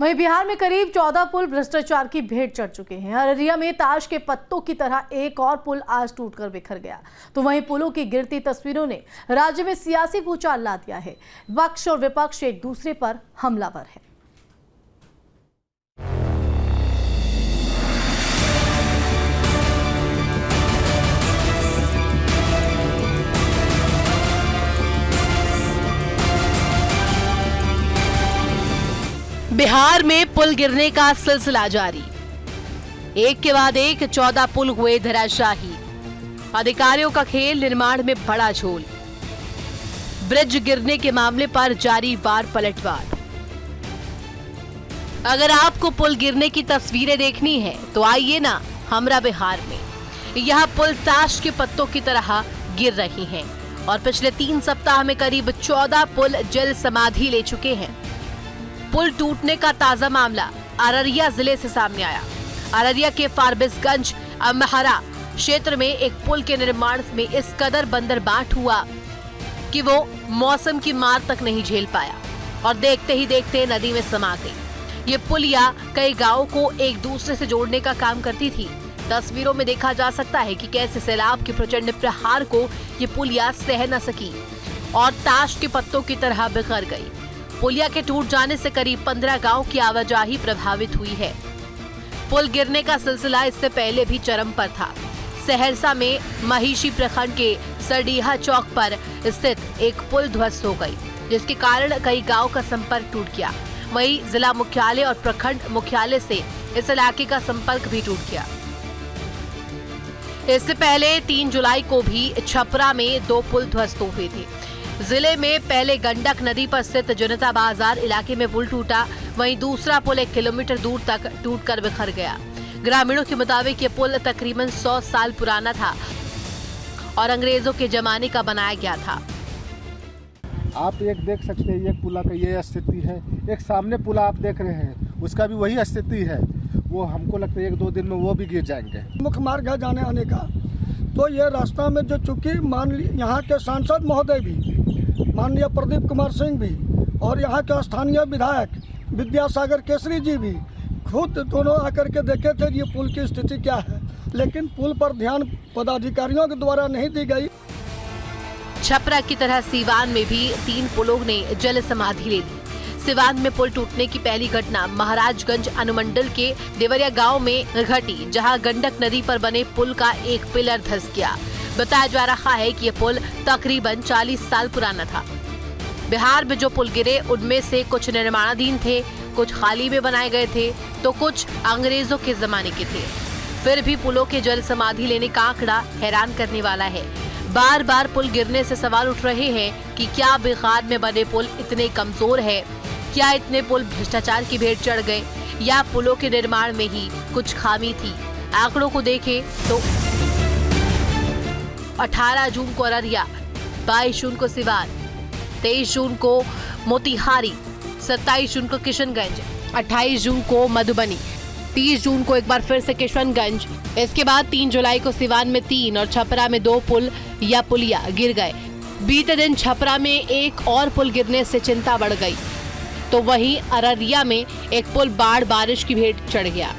वहीं बिहार में करीब 14 पुल भ्रष्टाचार की भेंट चढ़ चुके हैं। अररिया में ताश के पत्तों की तरह एक और पुल आज टूटकर बिखर गया। तो वहीं पुलों की गिरती तस्वीरों ने राज्य में सियासी भूचाल ला दिया है। पक्ष और विपक्ष एक दूसरे पर हमलावर है। बिहार में पुल गिरने का सिलसिला जारी। एक के बाद एक 14 पुल हुए धराशाही। अधिकारियों का खेल, निर्माण में बड़ा झोल। ब्रिज गिरने के मामले पर जारी वार पलटवार। अगर आपको पुल गिरने की तस्वीरें देखनी है तो आइए ना हमरा बिहार में। यह पुल ताश के पत्तों की तरह गिर रही हैं और पिछले 3 सप्ताह में करीब 14 पुल जल समाधि ले चुके हैं। पुल टूटने का ताजा मामला अररिया जिले से सामने आया। अररिया के फारबिसगंज अमहरा क्षेत्र में एक पुल के निर्माण में इस कदर बंदरबाट हुआ कि वो मौसम की मार तक नहीं झेल पाया और देखते ही देखते नदी में समा गई। ये पुलिया कई गांवों को एक दूसरे से जोड़ने का काम करती थी। तस्वीरों में देखा जा सकता है कि कैसे सैलाब के प्रचंड प्रहार को ये पुलिया सह न सकी और ताश के पत्तों की तरह बिखर गई। पुलिया के टूट जाने से करीब 15 गांव की आवाजाही प्रभावित हुई है। पुल गिरने का सिलसिला इससे पहले भी चरम पर था। सहरसा में महिषी प्रखंड के सरडीहा चौक पर स्थित एक पुल ध्वस्त हो गई, जिसके कारण कई गांव का संपर्क टूट गया। वहीं जिला मुख्यालय और प्रखंड मुख्यालय से इस इलाके का संपर्क भी टूट गया। इससे पहले 3 जुलाई को भी छपरा में 2 पुल ध्वस्त हुए थे। जिले में पहले गंडक नदी पर स्थित जनता बाजार इलाके में पुल टूटा, वहीं दूसरा पुल 1 किलोमीटर दूर तक टूटकर बिखर गया। ग्रामीणों के मुताबिक ये पुल तकरीबन 100 साल पुराना था और अंग्रेजों के जमाने का बनाया गया था। आप एक देख सकते हैं, ये पुल का ये स्थिति है। एक सामने पुल आप देख रहे हैं, उसका भी वही स्थिति है। वो हमको लगता है 1-2 दिन में वो भी गिर जाएंगे। मुख्य मार्ग है जाने आने का, तो ये रास्ता में जो चूंकि यहाँ के सांसद महोदय भी, माननीय प्रदीप कुमार सिंह भी और यहाँ के स्थानीय विधायक विद्यासागर केसरी जी भी खुद दोनों आकर के देखे थे ये पुल की स्थिति क्या है, लेकिन पुल पर ध्यान पदाधिकारियों के द्वारा नहीं दी गई। छपरा की तरह सीवान में भी 3 पुलों ने जल समाधि ले ली। सीवान में पुल टूटने की पहली घटना महाराजगंज अनुमंडल के देवरिया गांव में घटी, जहां गंडक नदी पर बने पुल का एक पिलर धंस गया। बताया जा रहा है कि ये पुल तकरीबन 40 साल पुराना था। बिहार में जो पुल गिरे उनमें से कुछ निर्माणाधीन थे, कुछ खाली में बनाए गए थे, तो कुछ अंग्रेजों के जमाने के थे। फिर भी पुलों के जल समाधि लेने का आंकड़ा हैरान करने वाला है। बार बार पुल गिरने से सवाल उठ रहे हैं कि क्या बिहार में बने पुल इतने कमजोर है? क्या इतने पुल भ्रष्टाचार की भेंट चढ़ गए या पुलों के निर्माण में ही कुछ खामी थी? आंकड़ों को देखें तो 18 जून को अररिया, 22 जून को सिवान, 23 जून को मोतिहारी, 27 जून को किशनगंज, 28 जून को मधुबनी, 30 जून को एक बार फिर से किशनगंज। इसके बाद 3 जुलाई को सिवान में 3 और छपरा में 2 पुल या पुलिया गिर गए। बीते दिन छपरा में एक और पुल गिरने से चिंता बढ़ गई, तो वहीं अररिया में एक पुल बाढ़ बारिश की भेंट चढ़ गया।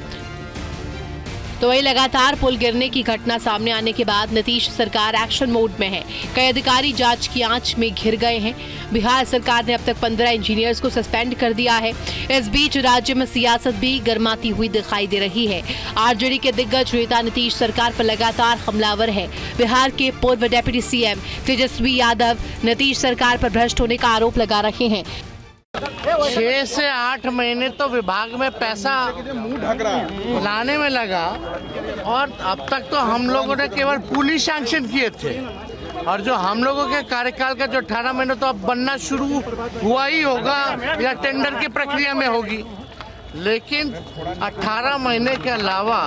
तो वही लगातार पुल गिरने की घटना सामने आने के बाद नीतीश सरकार एक्शन मोड में है। कई अधिकारी जांच की आंच में घिर गए हैं। बिहार सरकार ने अब तक 15 इंजीनियर्स को सस्पेंड कर दिया है। इस बीच राज्य में सियासत भी गर्माती हुई दिखाई दे रही है। आरजेडी के दिग्गज नेता नीतीश सरकार पर लगातार हमलावर है। बिहार के पूर्व डिप्टी सीएम तेजस्वी यादव नीतीश सरकार पर भ्रष्ट होने का आरोप लगा रहे हैं। 6 से 8 महीने तो विभाग में पैसा लाने में लगा और अब तक तो हम लोगों ने केवल पुल ही सैंक्शन किए थे और जो हम लोगों के कार्यकाल का जो 18 महीने तो अब बनना शुरू हुआ ही होगा या टेंडर की प्रक्रिया में होगी। लेकिन 18 महीने के अलावा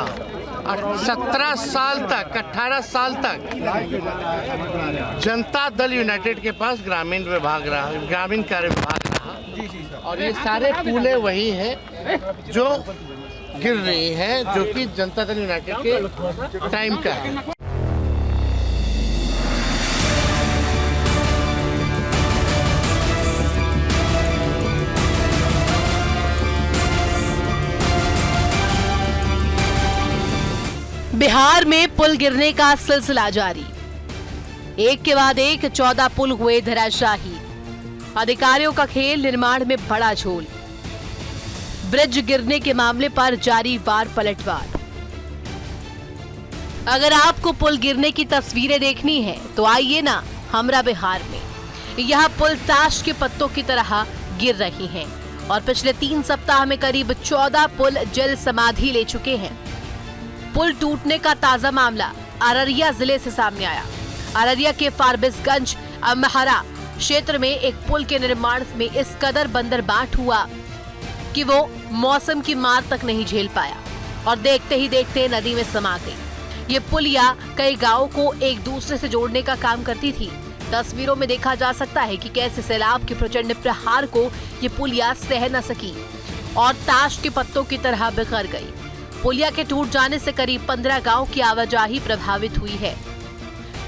18 साल तक जनता दल यूनाइटेड के पास ग्रामीण कार्य विभाग रहा और ये सारे पुलें वही हैं जो गिर रही हैं, जो कि जनता दल यूनाइटेड के टाइम का है। बिहार में पुल गिरने का सिलसिला जारी। एक के बाद एक 14 पुल हुए धराशायी। अधिकारियों का खेल, निर्माण में बड़ा झोल। ब्रिज गिरने के मामले पर जारी वार पलटवार। अगर आपको पुल गिरने की तस्वीरें देखनी है तो आइए ना हमरा बिहार में। यह पुल ताश के पत्तों की तरह गिर रही हैं और पिछले 3 सप्ताह में करीब 14 पुल जल समाधि ले चुके हैं। पुल टूटने का ताजा मामला अररिया जिले से सामने आया। अररिया के फारबिसगंज अमहरा क्षेत्र में एक पुल के निर्माण में इस कदर बंदरबाट हुआ कि वो मौसम की मार तक नहीं झेल पाया और देखते ही देखते नदी में समा गई। ये पुलिया कई गांवों को एक दूसरे से जोड़ने का काम करती थी। तस्वीरों में देखा जा सकता है कि कैसे सैलाब के प्रचंड प्रहार को ये पुलिया सह न सकी और ताश के पत्तों की तरह बिखर गई। पुलिया के टूट जाने से करीब 15 गांव की आवाजाही प्रभावित हुई है।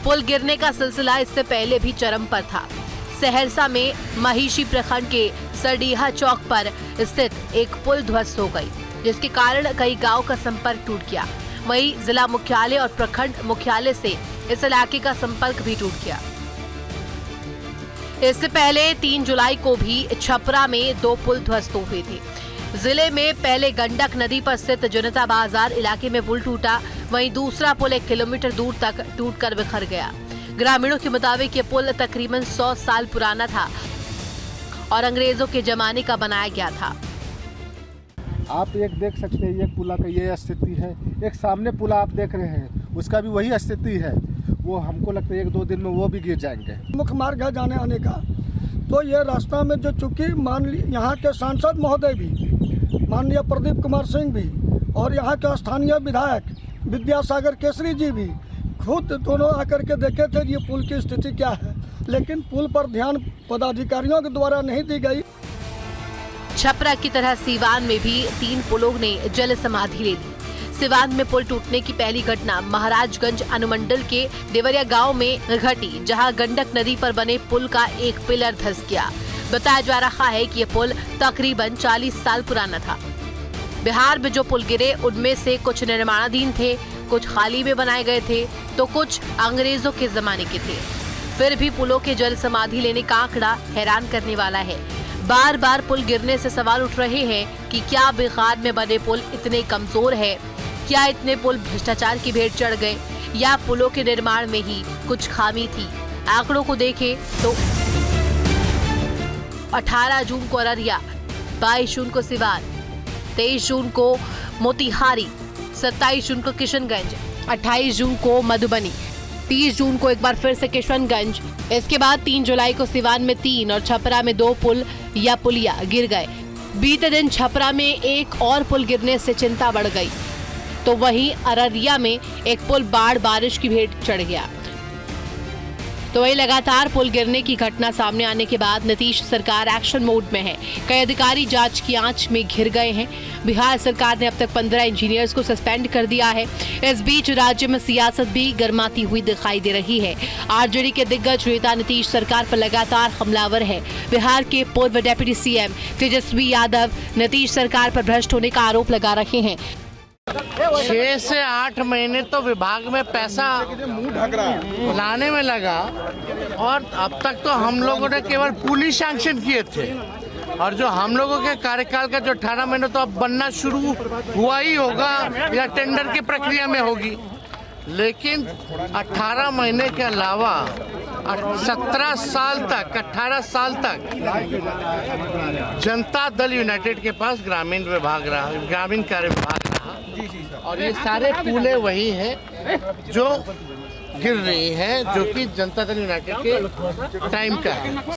पुल गिरने का सिलसिला इससे पहले भी चरम पर था। सहरसा में महिषी प्रखंड के सरडीहा चौक पर स्थित एक पुल ध्वस्त हो गई, जिसके कारण कई गांव का संपर्क टूट गया। वहीं जिला मुख्यालय और प्रखंड मुख्यालय से इस इलाके का संपर्क भी टूट गया। इससे पहले 3 जुलाई को भी छपरा में 2 पुल ध्वस्त हुए थे। जिले में पहले गंडक नदी पर स्थित जनता बाजार इलाके में पुल टूटा, वहीं दूसरा पुल 1 किलोमीटर दूर तक टूटकर बिखर गया। ग्रामीणों के मुताबिक ये पुल तकरीबन 100 साल पुराना था और अंग्रेजों के जमाने का बनाया गया था। आप एक देख सकते हैं, एक पुला का ये स्थिति है। एक सामने पुला आप देख रहे हैं, उसका भी वही स्थिति है। वो हमको लगता है 1-2 दिन में वो भी गिर जाएंगे। मुख्य मार्ग है जाने आने का, तो ये रास्ता में जो चूँकि यहाँ के सांसद महोदय भी, माननीय प्रदीप कुमार सिंह भी और यहाँ के स्थानीय विधायक विद्यासागर केसरी जी भी खुद दोनों आकर के देखे थे ये पुल की स्थिति क्या है, लेकिन पुल पर ध्यान पदाधिकारियों के द्वारा नहीं दी गई। छपरा की तरह सीवान में भी 3 पुलों ने जल समाधि ले ली। सीवान में पुल टूटने की पहली घटना महाराजगंज अनुमंडल के देवरिया गांव में घटी, जहां गंडक नदी पर बने पुल का एक पिलर धंस गया। बताया जा रहा है कि ये पुल तकरीबन 40 साल पुराना था। बिहार में जो पुल गिरे उनमें से कुछ निर्माणाधीन थे, कुछ खाली में बनाए गए थे, तो कुछ अंग्रेजों के जमाने के थे। फिर भी पुलों के जल समाधि लेने का आंकड़ा हैरान करने वाला है। बार बार पुल गिरने से सवाल उठ रहे हैं कि क्या बिहार में बने पुल इतने कमजोर है? क्या इतने पुल भ्रष्टाचार की भेंट चढ़ गए या पुलों के निर्माण में ही कुछ खामी थी? आंकड़ों को देखें तो 18 जून को अररिया, 22 जून को सिवान, 23 जून को मोतिहारी, 27 जून को किशनगंज, 28 जून को मधुबनी, 30 जून को एक बार फिर से किशनगंज। इसके बाद 3 जुलाई को सिवान में 3 और छपरा में 2 पुल या पुलिया गिर गए। बीते दिन छपरा में एक और पुल गिरने से चिंता बढ़ गई, तो वहीं अररिया में एक पुल बारिश की भेंट चढ़ गया। तो वही लगातार पुल गिरने की घटना सामने आने के बाद नीतीश सरकार एक्शन मोड में है। कई अधिकारी जांच की आंच में घिर गए हैं। बिहार सरकार ने अब तक 15 इंजीनियर्स को सस्पेंड कर दिया है। इस बीच राज्य में सियासत भी गर्माती हुई दिखाई दे रही है। आरजेडी के दिग्गज नेता नीतीश सरकार पर लगातार हमलावर है। बिहार के पूर्व डिप्टी सीएम तेजस्वी यादव नीतीश सरकार पर भ्रष्ट होने का आरोप लगा रहे हैं। 6 से 8 महीने तो विभाग में पैसा लाने में लगा और अब तक तो हम लोगों ने केवल पुल ही सैंक्शन किए थे और जो हम लोगों के कार्यकाल का जो 18 महीने तो अब बनना शुरू हुआ ही होगा या टेंडर की प्रक्रिया में होगी। लेकिन 18 महीने के अलावा 18 साल तक जनता दल यूनाइटेड के पास ग्रामीण कार्य विभाग रहा और ये सारे पुलें वही हैं जो गिर रही हैं, जो कि जनता दल यूनाइटेड के टाइम का है।